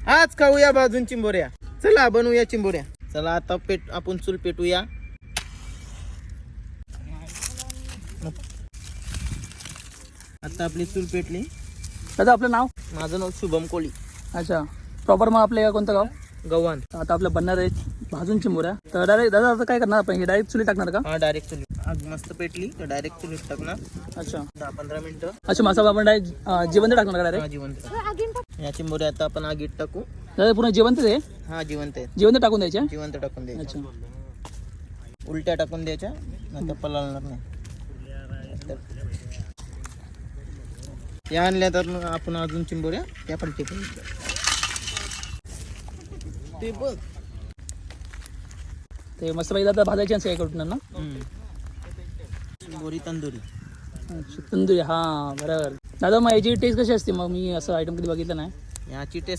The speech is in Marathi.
आज खाऊया भाजून चिंबोऱ्या. चला बनवूया चिंबोऱ्या. चला आता आपण चूल पेटूया. आता आपली चूल पेटली. दादा आपलं नाव? माझं नाव शुभम कोळी. अच्छा, प्रॉपर मग आपलं कोणतं गाव? गव्हाण. आता आपलं बनणार आहे भाजून चिंबोऱ्या. तर डायरेक्ट दादा आता काय करणार आपण? हे डायरेक्ट चुली टाकणार का? हा डायरेक्ट चुली. आग मस्त पेटली तर डायरेक्ट चुलीत टाकणार. अच्छा 10-15 मिनिटं. अच्छा, मसाला आपण डायरेक्ट जिवंत टाकणार का डायरेक्ट? हा जिवंत. या चिंबोऱ्या आता आपण आगीत टाकू. दादा पूर्ण जिवंत आहे? हा जिवंत आहे. जिवंत टाकून द्यायचे? जिवंत टाकून द्यायचं. अच्छा, उलट्या टाकून द्यायच्या नाही पलाळणार नाही. या आणल्या तर मग आपण अजून चिंबोऱ्या त्या पण टिकून ते बघ. ते मस्त पाहिजे दादा भाजायचे आहे कुठणार ना? चिंबोरी तंदुरी. अच्छा, तंदुरी. हां बरोबर. दादा मग याची टेस्ट कशी असते? मग मी असं आयटम कधी बघितलं नाही. याची टेस्ट